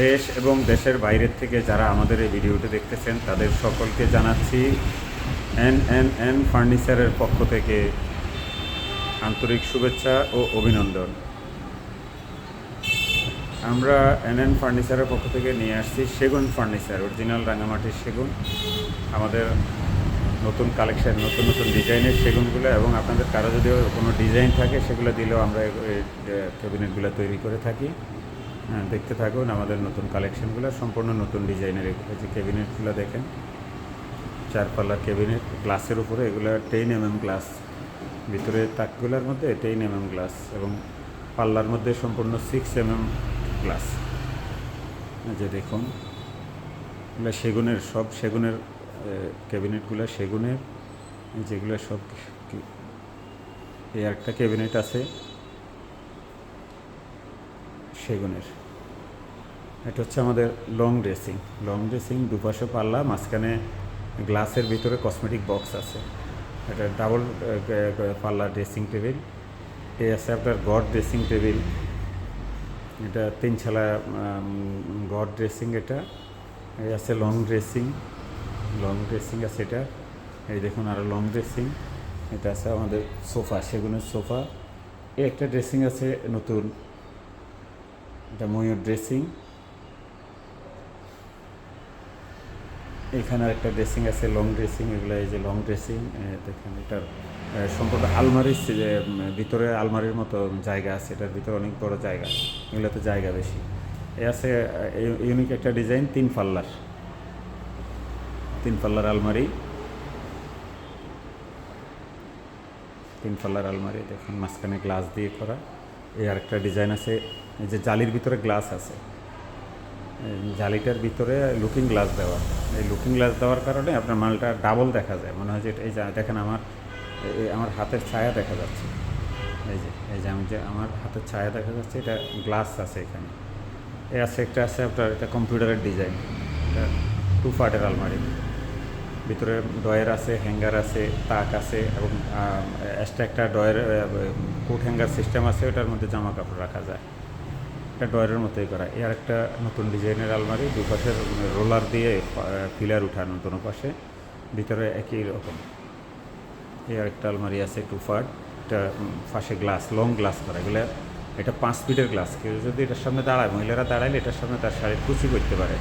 দেশ এবং দেশের বাইরের থেকে যারা আমাদের এই ভিডিওটি দেখতেছেন তাদের সকলকে জানাচ্ছি এন ফার্নিচারের পক্ষ থেকে আন্তরিক শুভেচ্ছা ও অভিনন্দন। আমরা এন ফার্নিচারের পক্ষ থেকে নিয়ে আসছি সেগুন ফার্নিচার, অরিজিনাল রাঙামাটির সেগুন। আমাদের নতুন কালেকশন, নতুন নতুন ডিজাইনের সেগুনগুলো, এবং আপনাদের কারো যদি কোনো ডিজাইন থাকে সেগুলো দিলেও আমরা এই ক্যাবিনেটগুলো তৈরি করে থাকি। হ্যাঁ, দেখতে থাকুন আমাদের নতুন কালেকশনগুলো, সম্পূর্ণ নতুন ডিজাইনের। এগুলো যে ক্যাবিনেটগুলো দেখেন, 4 পাল্লার ক্যাবিনেট, গ্লাসের উপরে এগুলো 10 mm গ্লাস, ভিতরে তাকগুলোর মধ্যে 10 mm গ্লাস, এবং পাল্লার মধ্যে সম্পূর্ণ 6 mm গ্লাস। যে দেখুন, এগুলো সেগুনের, সব সেগুনের ক্যাবিনেটগুলো সেগুনের, যেগুলো সব। এই একটা ক্যাবিনেট আছে সেগুনের। এটা হচ্ছে আমাদের লং ড্রেসিং, দুপাশে পাল্লা, মাঝখানে গ্লাসের ভিতরে কসমেটিক বক্স আছে। এটা ডাবল পাল্লা ড্রেসিং টেবিল। এই আছে আপনার গড ড্রেসিং টেবিল, এটা 3 ছালা গড ড্রেসিং। এটা এই আছে লং ড্রেসিং আছে এটা। এই দেখুন আরও লং ড্রেসিং। এটা আছে আমাদের সোফা, সেগুনের সোফা। এই একটা ড্রেসিং আছে নতুন, এটা ময়ূর ড্রেসিং। এখানে একটা ড্রেসিং আছে লং ড্রেসিং, এগুলো এই যে লং ড্রেসিং। দেখেন এটার সম্পূর্ণ আলমারির যে ভিতরে আলমারির মতো জায়গা আছে, এটার ভিতরে অনেক বড় জায়গা, এগুলোতে জায়গা বেশি। এ আছে ইউনিক একটা ডিজাইন, 3 পাল্লার আলমারি। 3 পাল্লার আলমারি দেখুন, মাঝখানে গ্লাস দিয়ে করা। এই আরেকটা ডিজাইন আছে, এই যে জালির ভিতরে গ্লাস আছে, জালিটার ভিতরে লুকিং গ্লাস দেওয়া। এই লুকিং গ্লাস দেওয়ার কারণে আপনার মালটা ডাবল দেখা যায়, মনে হয় যে এই যে দেখেন আমার হাতের ছায়া দেখা যাচ্ছে। আমার হাতের ছায়া দেখা যাচ্ছে, এটা গ্লাস আছে এখানে। একটা আছে আপনার, এটা কম্পিউটারের ডিজাইন। এটা 2 পার্টের আলমারি, ভিতরে ডয়ের আছে, হ্যাঙ্গার আছে, তাক আছে, এবং এক্সট্রা একটা ডয়ের কোট হ্যাঙ্গার সিস্টেম আছে, ওটার মধ্যে জামা কাপড় রাখা যায়। একটা ডয়ারের মতোই করা। এর একটা নতুন ডিজাইনের আলমারি, দুপাশের রোলার দিয়ে পিলার উঠানো দোনো পাশে, ভিতরে একই রকম। এর একটা আলমারি আছে 2 পার্ট, এটা পাশে গ্লাস, লং গ্লাস করা। এটা 5 ফিটের গ্লাস। কেউ যদি এটার সামনে দাঁড়ায়, মহিলারা দাঁড়াইলে এটার সামনে তার শাড়ির কুচি করতে পারে।